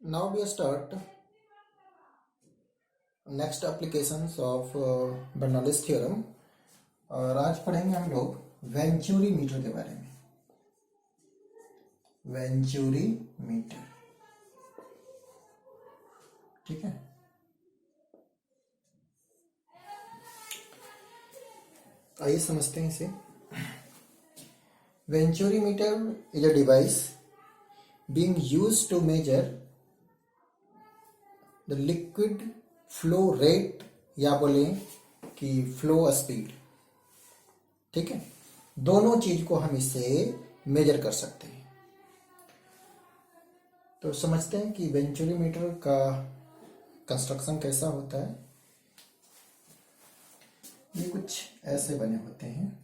Now we start next applications of Bernoulli's theorem. और आज पढ़ेंगे हम लोग वेंचुरी मीटर के बारे में। वेंचुरी मीटर, ठीक है। आइए समझते हैं इसे। Venturi meter is a device being used to measure the liquid flow rate या बोले कि फ्लो स्पीड, ठीक है। दोनों चीज को हम इससे मेजर कर सकते हैं। तो समझते हैं कि वेंचुरी मीटर का कंस्ट्रक्शन कैसा होता है। ये कुछ ऐसे बने होते हैं।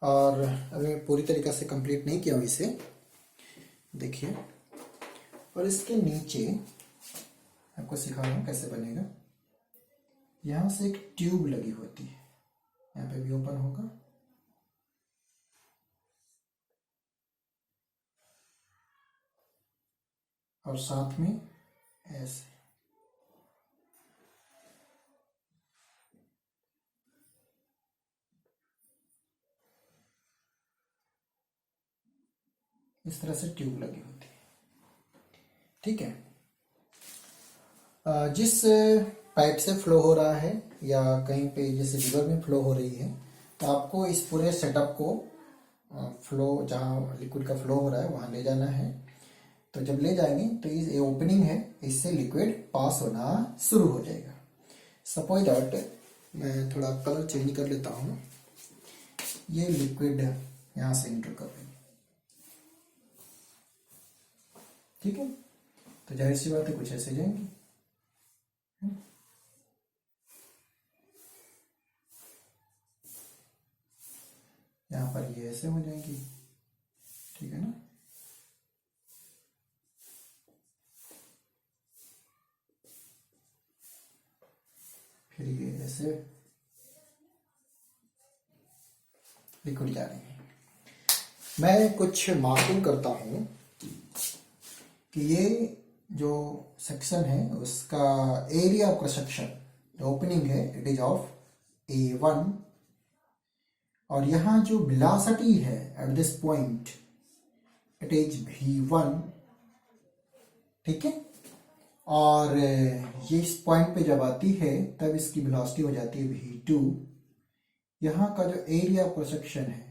और अभी पूरी तरीके से कंप्लीट नहीं किया हूँ इसे, देखिए। और इसके नीचे आपको सिखा रहा हूँ कैसे बनेगा। यहाँ से एक ट्यूब लगी होती है, यहाँ पे भी ओपन होगा और साथ में ऐसे इस तरह से ट्यूब लगी होती है, ठीक है। जिस पाइप से फ्लो हो रहा है या कहीं पे जैसे रिवर में फ्लो हो रही है, तो आपको इस पूरे सेटअप को फ्लो जहाँ लिक्विड का फ्लो हो रहा है वहाँ ले जाना है। तो जब ले जाएंगे तो ये ओपनिंग है, इससे लिक्विड पास होना शुरू हो जाएगा। सपोज दैट मैं थोड़ा कलर चेंज कर लेता हूँ। ये लिक्विड यहाँ से इंटर कर रही है, ठीक है। तो जाहिर सी बात है कुछ ऐसे जाएंगे, यहाँ पर ये ऐसे हो जाएंगी, ठीक है ना। फिर ये ऐसे लिक्विड जा रही है। मैं कुछ मार्किंग करता हूँ कि ये जो सेक्शन है उसका एरिया ऑफ क्रॉस सेक्शन, जो ओपनिंग है, इट इज ऑफ A1। और यहाँ जो वेलोसिटी है at this point, it is V1, ठीक है। और ये इस पॉइंट पे जब आती है तब इसकी वेलोसिटी हो जाती है V2। यहाँ का जो एरिया ऑफ क्रॉस सेक्शन है,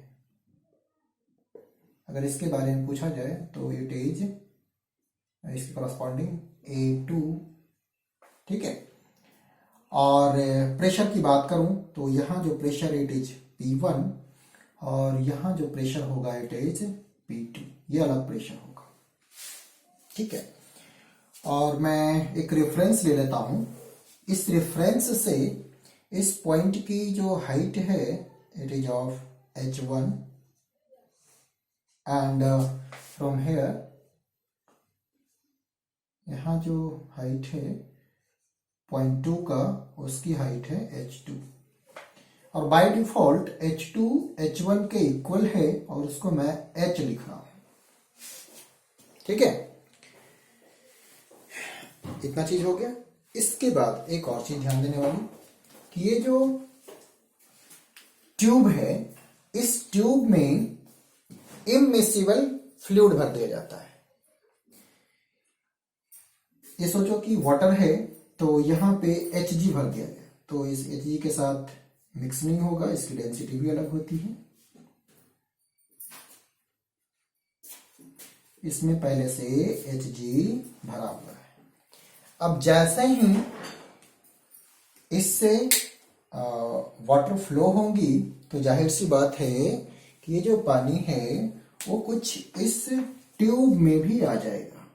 अगर इसके बारे में पूछा जाए तो इट इज इसके करस्पॉन्डिंग A2, ठीक है। और प्रेशर की बात करूं तो यहाँ जो प्रेशर इट इज P1 और यहाँ जो प्रेशर होगा इट इज P2। ये अलग प्रेशर होगा, ठीक है। और मैं एक रेफरेंस ले लेता हूं। इस रेफरेंस से इस पॉइंट की जो हाइट है it is of H1 and from here यहाँ जो हाइट है 0.2 का, उसकी हाइट है H2। और बाय डिफॉल्ट H2 H1 के इक्वल है और उसको मैं H लिख रहा हूं, ठीक है। इतना चीज हो गया। इसके बाद एक और चीज ध्यान देने वाली कि ये जो ट्यूब है, इस ट्यूब में इमिसिबल फ्लूइड भर दिया जाता है। ये सोचो कि वाटर है तो यहाँ पे Hg भर दिया गया, तो इस Hg के साथ मिक्स नहीं होगा, इसकी डेंसिटी भी अलग होती है। इसमें पहले से Hg भरा हुआ है। अब जैसे ही इससे वाटर फ्लो होंगी तो जाहिर सी बात है कि ये जो पानी है वो कुछ इस ट्यूब में भी आ जाएगा,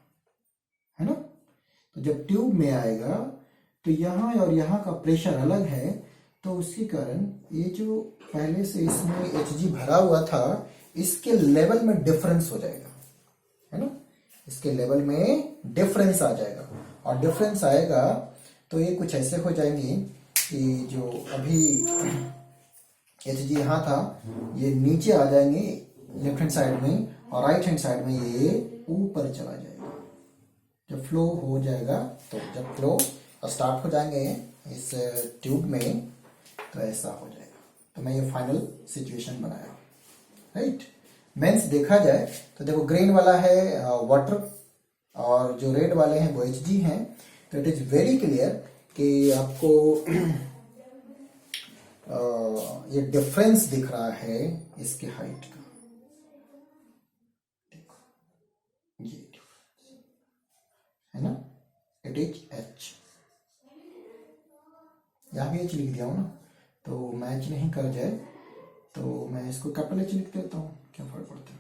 है ना। तो जब ट्यूब में आएगा तो यहाँ और यहाँ का प्रेशर अलग है, तो उसके कारण ये जो पहले से इसमें Hg भरा हुआ था इसके लेवल में डिफरेंस हो जाएगा, है ना। इसके लेवल में डिफरेंस आ जाएगा, और डिफरेंस आएगा तो ये कुछ ऐसे हो जाएंगे कि जो अभी Hg यहाँ था ये नीचे आ जाएंगे लेफ्ट हैंड साइड में, और राइट हैंड साइड में ये ऊपर चला जाएगा। जब फ्लो हो जाएगा, तो जब फ्लो स्टार्ट हो जाएंगे इस ट्यूब में तो ऐसा हो जाएगा। तो मैं ये फाइनल सिचुएशन बनाया, राइट। मेंस देखा जाए तो देखो ग्रीन वाला है वाटर और जो रेड वाले हैं वो Hg हैं। तो इट इज वेरी क्लियर कि आपको ये डिफरेंस दिख रहा है इसके हाइट का, देखो ये डिफरेंस है ना, इट इज H। यहाँ भी H लिख दिया हूं ना, तो मैच नहीं कर जाए तो मैं इसको कैपिटल H लिख देता हूँ, क्या फर्क पड़ता है।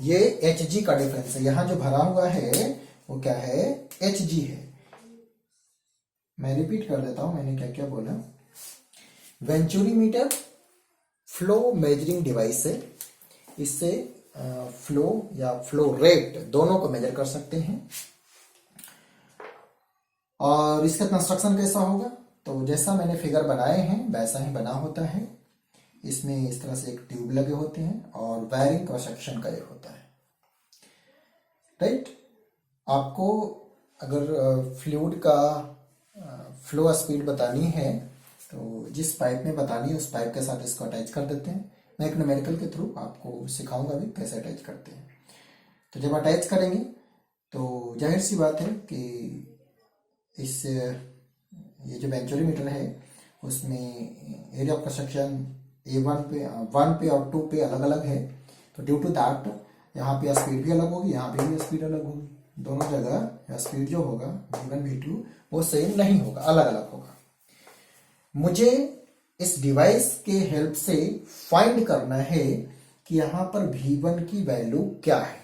ये Hg का डिफरेंस है, यहाँ जो भरा हुआ है वो क्या है, Hg है। मैं रिपीट कर देता हूं मैंने क्या क्या बोला। वेंचुरीमीटर फ्लो मेजरिंग डिवाइस है, इससे फ्लो या फ्लो रेट दोनों को मेजर कर सकते हैं। और इसका कंस्ट्रक्शन कैसा होगा, तो जैसा मैंने फिगर बनाए हैं वैसा ही बना होता है। इसमें इस तरह से एक ट्यूब लगे होते हैं और वायरिंग क्रॉस सेक्शन का एक होता है, राइट। आपको अगर फ्लूइड का फ्लो स्पीड बतानी है तो जिस पाइप में बतानी है उस पाइप के साथ इसको अटैच कर देते हैं। मैं एक न्यूमेरिकल के थ्रू आपको सिखाऊंगा भी कैसे अटैच करते हैं। तो जब अटैच करेंगे तो जाहिर सी बात है कि इस ये जो वेंचुरीमीटर है उसमें एरिया ऑफ कंस्ट्रक्शन A1 पे 1 पे और 2 पे अलग अलग है। तो ड्यू टू दैट यहाँ पे स्पीड भी अलग होगी, यहाँ पे भी स्पीड अलग होगी। दोनों जगह स्पीड जो होगा V1 V2 वो सेम नहीं होगा, अलग अलग होगा। मुझे इस डिवाइस के हेल्प से फाइंड करना है कि यहाँ पर V1 की वैल्यू क्या है,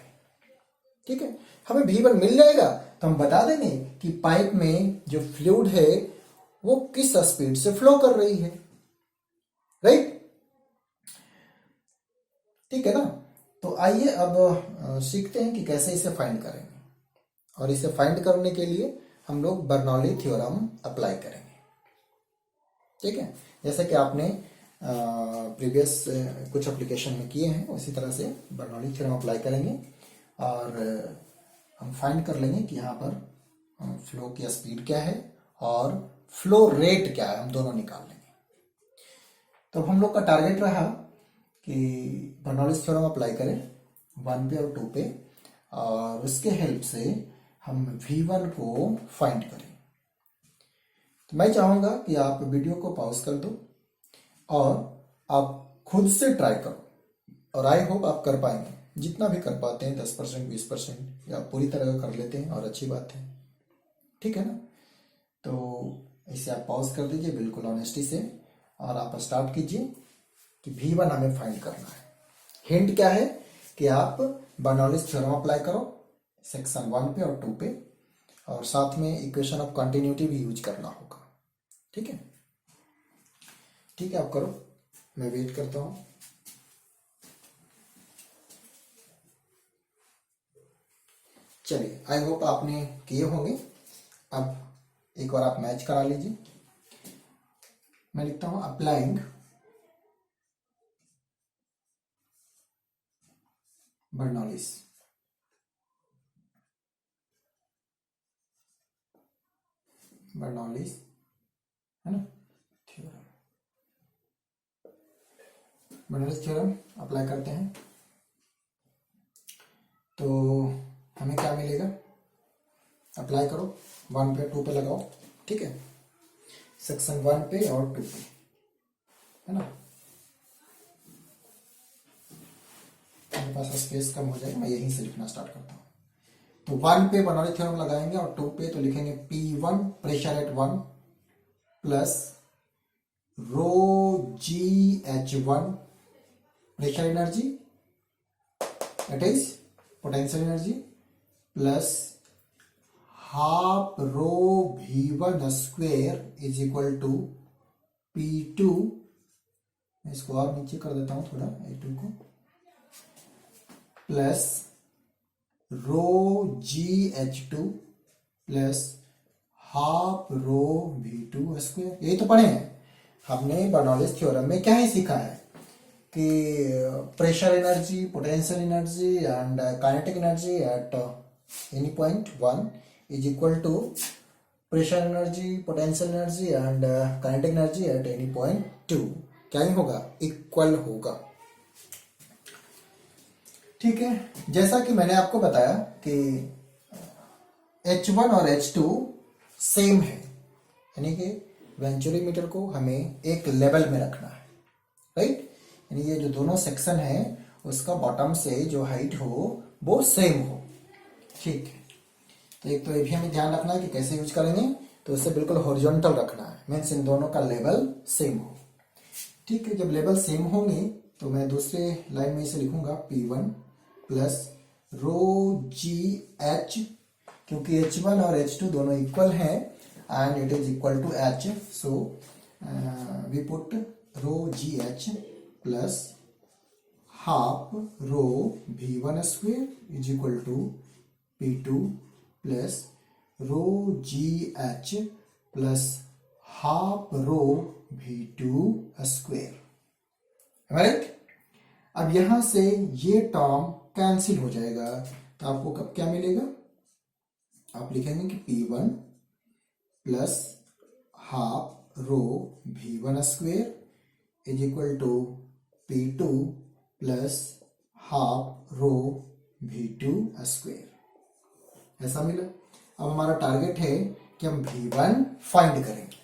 ठीक है। हमें V1 मिल जाएगा तो हम बता देंगे कि पाइप में जो फ्लूइड है वो किस स्पीड से फ्लो कर रही है, राइट, ठीक है ना। तो आइए अब सीखते हैं कि कैसे इसे फाइंड करेंगे। और इसे फाइंड करने के लिए हम लोग बर्नौली थ्योरम अप्लाई करेंगे, ठीक है। जैसे कि आपने प्रीवियस कुछ एप्लीकेशन में किए हैं उसी तरह से बर्नौली थ्योरम अप्लाई करेंगे और हम फाइंड कर लेंगे कि यहाँ पर फ्लो की स्पीड क्या है और फ्लो रेट क्या है, हम दोनों निकाल लेंगे। तो हम लोग का टारगेट रहा कि बर्नौलीज थ्योरम अप्लाई करें 1 पे और 2 पे, और उसके हेल्प से हम V1 को फाइंड करें। तो मैं चाहूंगा कि आप वीडियो को पॉज कर दो और आप खुद से ट्राई करो, और आई होप आप कर पाएंगे। जितना भी कर पाते हैं 10% 20% या पूरी तरह कर लेते हैं और अच्छी बात है, ठीक है ना। तो इसे आप पॉज कर दीजिए बिल्कुल ऑनेस्टी से और आप स्टार्ट कीजिए कि V1 हमें फाइंड करना है। हिंट क्या है कि आप बर्नौलीज थ्योरम अप्लाई करो सेक्शन 1 पे और 2 पे, और साथ में इक्वेशन ऑफ कंटिन्यूटी भी यूज करना होगा, ठीक है। ठीक है, आप करो, मैं वेट करता हूं। चलिए, आई होप आपने किए होंगे। अब एक बार आप मैच करा लीजिए। मैं लिखता हूं अप्लाइंग बर्नौलीज है ना थ्योरम। बर्नौलीज थ्योरम अप्लाई करते हैं तो हमें क्या मिलेगा, अप्लाई करो 1 पे 2 पे लगाओ, ठीक है। सेक्शन 1 पे और 2 पे, है ना। मेरे पास स्पेस कम हो जाएगा, मैं यहीं से लिखना स्टार्ट करता हूँ। तो 1 पे बर्नौली थ्योरम लगाएंगे और 2 पे तो लिखेंगे P1 pressure at 1 plus rho G H 1 pressure energy that is potential energy plus half rho v1 square is equal to p2, मैं इसको और नीचे कर देता हूं थोड़ा a2 को, plus rho G H two plus half rho v2 square. यही तो पढ़े हैं हमने बर्नौलीज थ्योरम में। क्या ही सीखा है कि pressure energy, potential energy and kinetic energy at any point 1 is equal to pressure energy, potential energy and kinetic energy at any point 2। क्या ही होगा? इक्वल होगा। ठीक है, जैसा कि मैंने आपको बताया कि H1 और H2 सेम है, यानी कि वेंचुरीमीटर को हमें एक लेवल में रखना है, राइट। यानी ये जो दोनों सेक्शन है उसका बॉटम से जो हाइट हो वो सेम हो। ठीक है, तो एक तो ये भी हमें ध्यान रखना है कि कैसे यूज करेंगे, तो इसे बिल्कुल हॉरिजॉन्टल रखना है, मीन्स इन दोनों का लेवल सेम हो। ठीक है, जब लेवल सेम होंगे तो मैं दूसरे लाइन में इसे लिखूंगा P1 plus rho G H, क्योंकि H1 और H2 दोनों इक्वल हैं and it is equal to H, so we put rho G H plus half rho v1 square is equal to P2 plus rho G H plus half rho v2 square, right. अब यहां से ये term cancel हो जाएगा, तो आपको कब क्या मिलेगा? आप लिखेंगे कि P1 plus half rho v1 square is equal to P2 plus half rho v2 square, ऐसा मिला। अब हमारा टारगेट है कि हम v1 फाइंड करेंगे।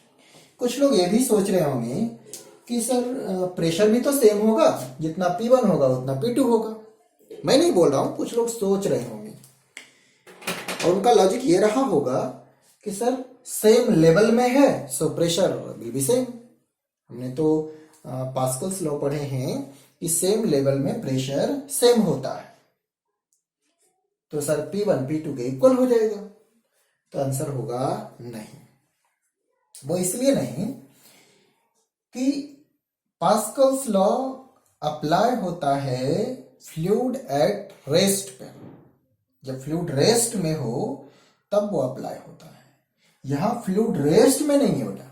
कुछ लोग ये भी सोच रहे होंगे कि सर प्रेशर भी तो सेम होगा, जितना P1 होगा उतना P2 होगा। मैं नहीं बोल रहा हूं, कुछ लोग सोच रहे होंगे और उनका लॉजिक ये रहा होगा कि सर सेम लेवल में है so pressure will be same. हमने तो पास्कल्स लॉ पढ़े हैं कि सेम लेवल में प्रेशर सेम होता है, तो सर P1 P2 के इक्वल हो जाएगा। तो आंसर होगा नहीं। वो इसलिए नहीं कि पास्कल्स लॉ अप्लाई होता है फ्लूइड एट रेस्ट पे। जब फ्लूइड रेस्ट में हो तब वो अप्लाई होता है, यहां फ्लूइड रेस्ट में नहीं है बेटा।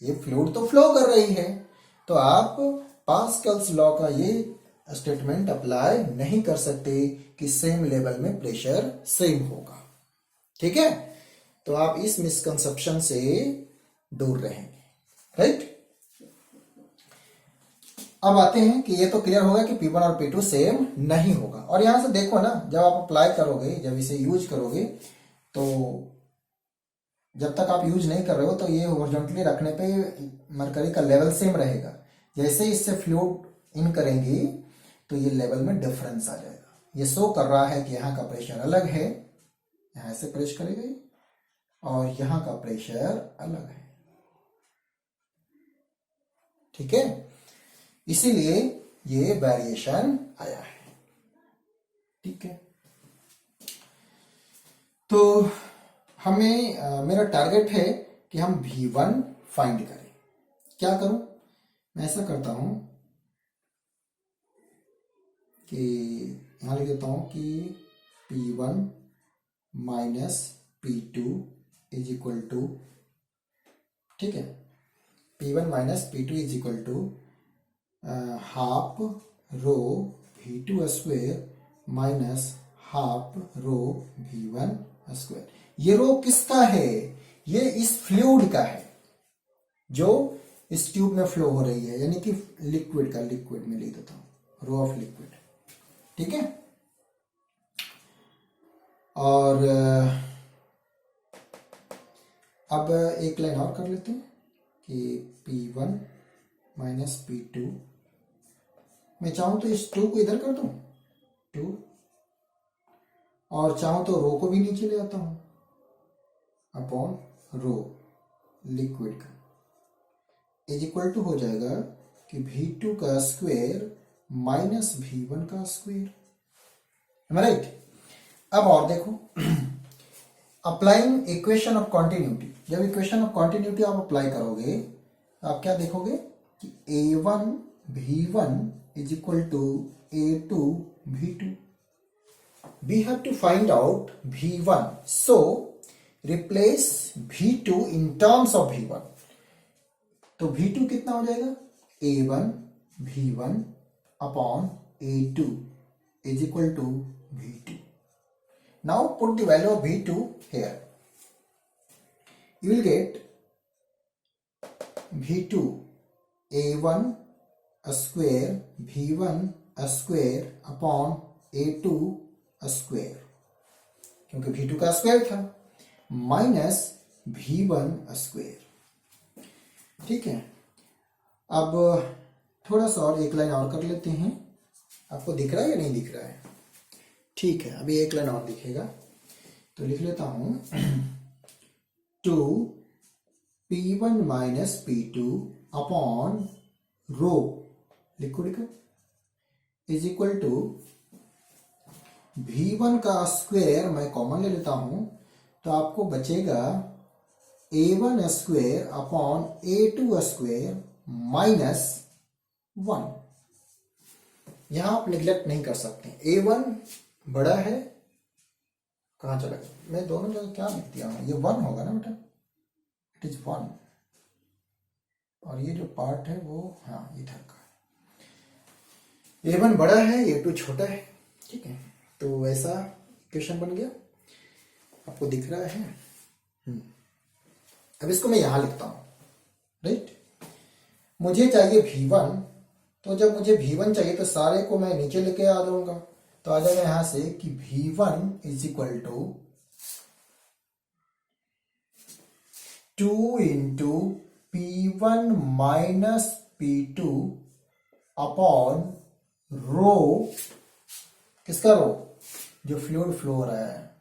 ये फ्लूइड तो फ्लो कर रही है, तो आप पास्कल्स लॉ का ये स्टेटमेंट अप्लाई नहीं कर सकते कि सेम लेवल में प्रेशर सेम होगा। ठीक है, तो आप इस मिसकंसेप्शन से दूर रहेंगे, राइट। अब आते हैं कि ये तो क्लियर होगा कि P1 और P2 सेम नहीं होगा। और यहां से देखो ना, जब आप अप्लाई करोगे, जब इसे यूज करोगे, तो जब तक आप यूज नहीं कर रहे हो तो ये हॉरिजॉन्टली रखने पे मरकरी का लेवल सेम रहेगा। जैसे ही इससे फ्लूइड इन करेंगी तो ये लेवल में डिफरेंस आ जाएगा। ये शो कर रहा है कि यहाँ का प्रेशर अलग है, यहाँ से प्रेस करेगा, और यहाँ का प्रेशर अलग है। ठीक है, इसीलिए ये वेरिएशन आया है। ठीक है, तो हमें मेरा टारगेट है कि हम V1 फाइंड करें। क्या करूं? मैं ऐसा करता हूं कि यहां लिख देता हूं कि P1 minus P2 is equal to, ठीक है, P1 minus P2 is equal to half rho v2 square minus half rho v1 square. ये रो किसका है? ये इस फ्लूइड का है जो इस ट्यूब में फ्लो हो रही है, यानी कि लिक्विड का, लिक्विड में लिख देता हूं रो ऑफ लिक्विड। ठीक है, और अब एक लाइन और कर लेते हैं कि P1 माइनस P2 मैं चाहूं तो इस 2 को इधर कर दूं 2, और चाहूं तो रो को भी नीचे ले आता हूं अपॉन रो लिक्विड का इज इक्वल टू हो जाएगा कि V2 का स्क्वायर माइनस V1 का स्क्वायर, राइट। अब और देखो, अप्लाइंग इक्वेशन ऑफ कॉन्टिन्यूटी, जब इक्वेशन ऑफ कॉन्टिन्यूटी आप अप्लाई करोगे तो आप क्या देखोगे कि A1 V1 is equal to A2 V2। We have to find out V1, so replace V2 in terms of V1। तो V2 कितना हो जाएगा A1 V1 upon A2 is equal to V2। Now put the value of V2 here, you will get V2 A1 a square V1 a square upon A2 a square, क्योंकि V2 का square था, minus V1 a square। ठीक है, अब थोड़ा सा और एक लाइन और कर लेते हैं। आपको दिख रहा है या नहीं दिख रहा है? ठीक है, अभी एक लाइन और दिखेगा तो लिख लेता हूं 2P1 माइनस P2 अपॉन रो लिक्विड का इज इक्वल टू V1 का स्क्वायर मैं कॉमन ले लेता हूं तो आपको बचेगा A1 square upon A2 square minus 1। यहां आप निग्लेक्ट नहीं कर सकते, A1 बड़ा है, कहां चला गया, मैं दोनों जगह क्या लिख दिया हूं, ये 1 होगा ना बेटा, इट इज 1, और ये जो पार्ट है वो हाँ इधर का, A1 बड़ा है A2 छोटा है। ठीक है, तो वैसा इक्वेशन बन गया, आपको दिख रहा है। अब इसको मैं यहां लिखता हूं, राइट। मुझे चाहिए V1, तो जब मुझे V1 चाहिए तो सारे को मैं नीचे लेके आ जाऊंगा, तो आ जाएगा यहां से कि V1 is equal to 2 into P1 minus P2 upon rho, किसका रो, जो फ्लूइड फ्लो हो रहा है,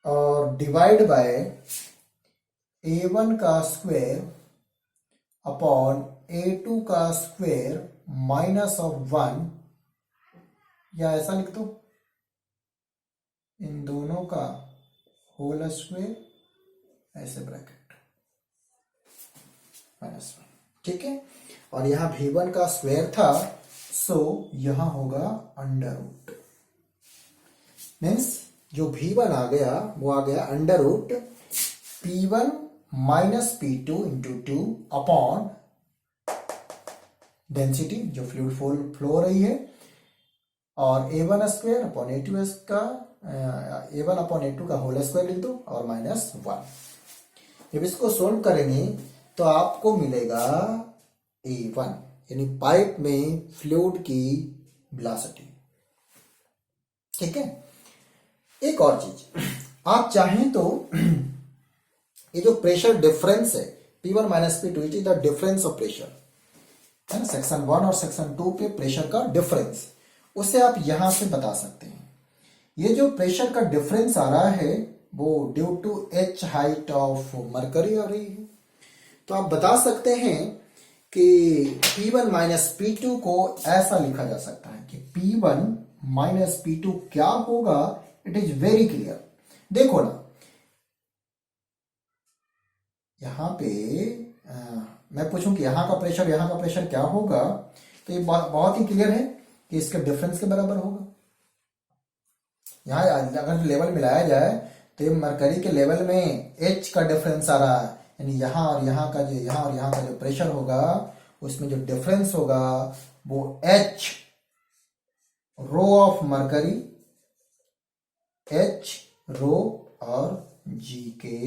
और डिवाइड बाय A1 का स्क्वायर अपॉन A2 का स्क्वायर माइनस ऑफ 1, या ऐसा लिख दो, इन दोनों का होल स्क्वायर, ऐसे ब्रैकेट माइनस 1। ठीक है, और यहां V1 का स्क्वायर था, सो यहां होगा अंडर रूट, मीन्स जो V1 आ गया वो आ गया under root P1 minus P2 into 2 upon density जो फ्लूइड फ्लो हो रही है, और A1 स्क्वायर अपॉन A2 का A1 अपॉन A2 का होल स्क्वायर लिख दो और माइनस 1। जब इसको सोल्व करेंगे तो आपको मिलेगा A1, यानी पाइप में फ्लूइड की वेलोसिटी। ठीक है, एक और चीज, आप चाहें तो ये जो प्रेशर डिफरेंस है P1 minus P2, it is the difference of pressure, है ना, सेक्शन 1 और सेक्शन 2 के प्रेशर का डिफरेंस, उसे आप यहां से बता सकते हैं। ये जो प्रेशर का डिफरेंस आ रहा है वो due to H height of mercury आ रही है, तो आप बता सकते हैं कि P1 माइनस P2 को ऐसा लिखा जा सकता है कि P1 माइनस P2 क्या होगा, इट इज वेरी क्लियर। देखो ना, यहां पे मैं पूछूं कि यहां का प्रेशर क्या होगा, तो ये बहुत ही क्लियर है कि इसके डिफरेंस के बराबर होगा। यहां अगर लेवल मिलाया जाए तो ये मरकरी के लेवल में H का डिफरेंस आ रहा है, यानी यहां और यहां का जो प्रेशर होगा उसमें जो डिफरेंस होगा वो H rho of mercury, H rho और G के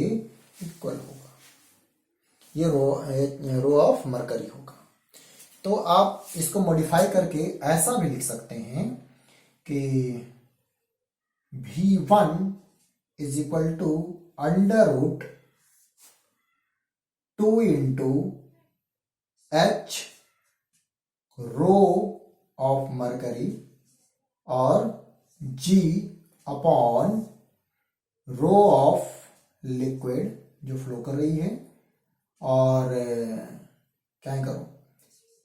इक्वल होगा, ये रो ऑफ मरकरी होगा। तो आप इसको मॉडिफाई करके ऐसा भी लिख सकते हैं कि V1 is equal to under root 2 into H rho of mercury और G upon rho of liquid जो फ्लो कर रही है, और क्या करूं,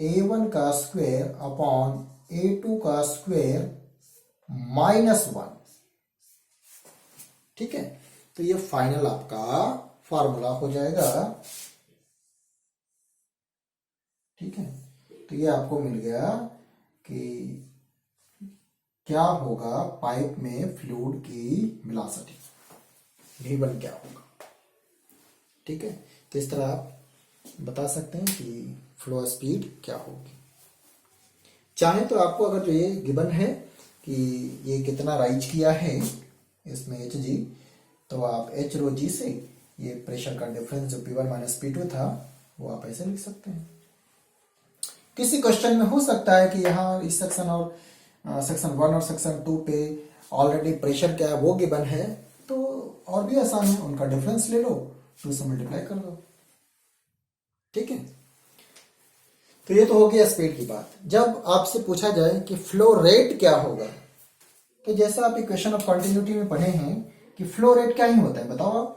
A1 का स्क्वायर अपॉन A2 का स्क्वायर -1। ठीक है, तो ये फाइनल आपका फॉर्मूला हो जाएगा। ठीक है, तो ये आपको मिल गया कि क्या होगा पाइप में फ्लूइड की वेलोसिटी, V1 क्या होगा। ठीक है, तो इस तरह आप बता सकते हैं कि फ्लो स्पीड क्या होगी। चाहे तो आपको अगर जो ये गिवन है कि ये कितना राइज किया है इसमें Hg, तो आप H रो G से ये प्रेशर का डिफरेंस जो P1 माइनस P2 था वो आप ऐसे लिख सकते हैं। किसी क्वेश्चन में हो सकता है कि यहाँ इस सेक्शन और सेक्शन 1 और सेक्शन 2 पे ऑलरेडी प्रेशर क्या है वो गिवन है, तो और भी आसान है, उनका डिफरेंस ले लो, 2 से मल्टीप्लाई कर दो। ठीक है, तो ये तो हो गया स्पीड की बात। जब आपसे पूछा जाए कि फ्लो रेट क्या होगा, तो जैसा आप इक्वेशन ऑफ कंटिन्यूटी में पढ़े हैं कि फ्लो रेट क्या ही होता है, बताओ आप।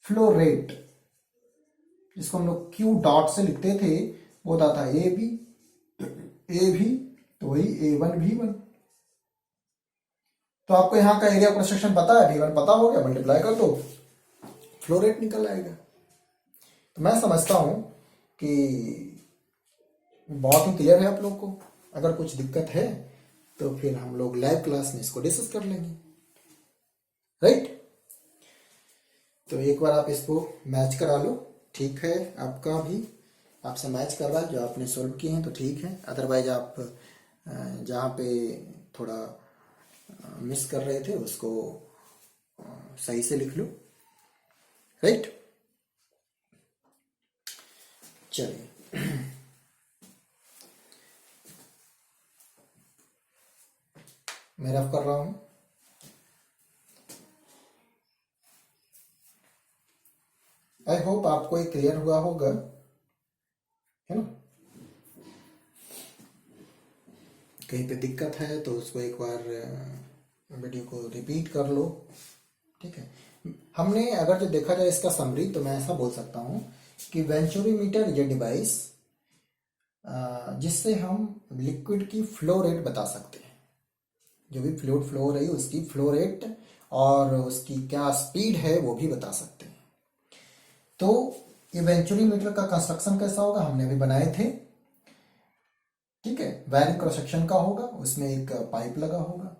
फ्लो रेट जिसको हम लोग क्यू डॉट से लिखते थे वो होता था ए भी, तो वही A1 V1। तो आपको यहां का एरिया क्रॉस सेक्शन पता है, V1 पता हो गया, मल्टीप्लाई कर दो, फ्लो रेट निकल आएगा। तो मैं समझता हूं कि बहुत ही क्लियर है आप लोग को। अगर कुछ दिक्कत है तो फिर हम लोग लाइव क्लास में इसको डिस्कस कर लेंगे, राइट। तो एक बार आप इसको मैच करा लो, ठीक है, आपका भी आपसे मैच करवा जो आपने सॉल्व किए हैं तो ठीक है, अदरवाइज आप जहाँ पे थोड़ा मिस कर रहे थे उसको सही से लिख लो, राइट। चलिए मैं रफ कर रहा हूं। आई होप आपको ये क्लियर हुआ होगा, है ना। कहीं पे दिक्कत है तो उसको एक बार वीडियो को रिपीट कर लो। ठीक है, हमने अगर जो देखा जाए इसका समरी, तो मैं ऐसा बोल सकता हूं कि वेंचुरीमीटर ये डिवाइस जिससे हम लिक्विड की फ्लो रेट बता सकते हैं, जो भी फ्लूइड फ्लो हो रही है उसकी फ्लो रेट और उसकी क्या स्पीड है वो भी बता सकते हैं। तो ये वेंचुरीमीटर का कंस्ट्रक्शन कैसा होगा, हमने अभी बनाए थे। ठीक है, वायरिंग क्रॉस सेक्शन का होगा, उसमें एक पाइप लगा होगा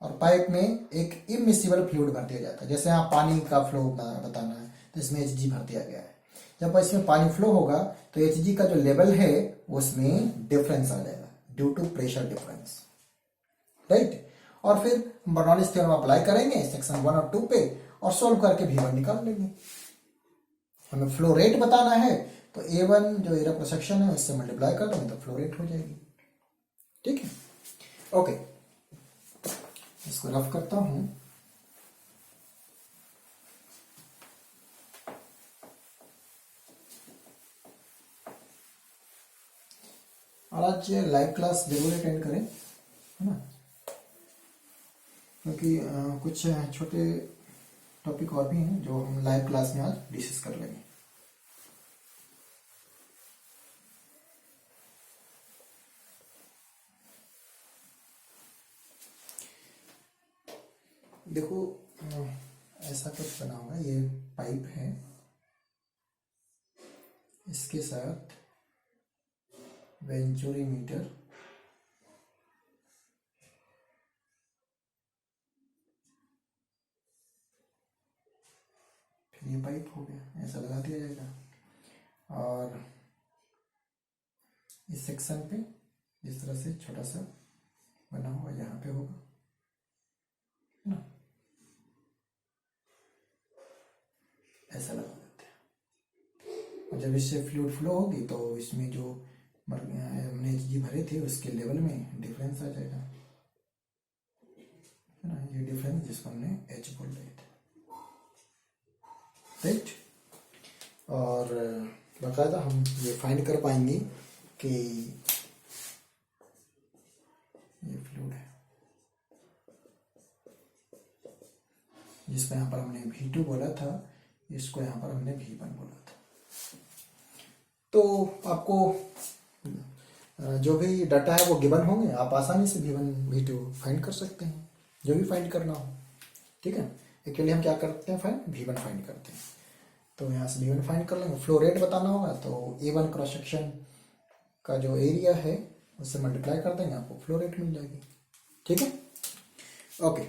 और पाइप में एक इमिसिबल फ्लूइड भर दिया जाता है। जैसे यहाँ पानी का फ्लो बताना है तो इसमें Hg भर दिया गया है। जब इसमें पानी फ्लो होगा तो Hg का जो लेवल है उसमें डिफरेंस आ जाएगा due to pressure difference, right. और फिर बर्नौलीज थ्योरम अप्लाई करेंगे सेक्शन 1 और 2 पे और सोल्व करके V1 निकाल लेंगे। हमें फ्लो रेट बताना है तो A1 जो एरिया क्रॉस सेक्शन है उससे मल्टीप्लाई कर दोगे तो फ्लो रेट हो जाएगी। ठीक है, ओके, इसको रफ करता हूं। और आज लाइव क्लास जरूर अटेंड करें, है ना, क्योंकि कुछ छोटे टॉपिक और भी हैं जो हम लाइव क्लास में आज डिस्कस कर लेंगे। देखो ऐसा कुछ बना होगा, ये पाइप है, इसके साथ वेंचुरीमीटर, फिर ये पाइप हो गया, ऐसा लगा दिया जाएगा। और इस सेक्शन पे इस तरह से छोटा सा बना हुआ यहाँ पे होगा, है ना, ऐसा लगा देते हैं। और जब इससे फ्लूइड फ्लो होगी तो इसमें जो हमने Hg भरे थे उसके लेवल में डिफरेंस आ जाएगा, है ना, ये डिफरेंस जिसको हमने H बोल रहे थे, राइट। और बाकायदा हम ये फाइंड कर पाएंगे कि जिसको यहाँ पर हमने V2 बोला था, इसको यहाँ पर हमने V1 बोला था। तो आपको जो भी डाटा है वो गिवन होंगे, आप आसानी से V1 V2 फाइंड कर सकते हैं, जो भी फाइंड करना हो। ठीक है, इसके लिए हम क्या करते हैं, V1 फाइंड करते हैं। तो यहाँ से V1 फाइंड कर लेंगे। फ्लो रेट बताना होगा तो A1 क्रॉस सेक्शन का जो एरिया है उससे मल्टीप्लाई कर देंगे, आपको फ्लो रेट मिल जाएगी। ठीक है, ओके।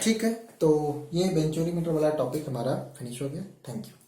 ठीक है, तो ये बेंचोरीमीटर वाला टॉपिक हमारा फिनिश हो गया। Thank you.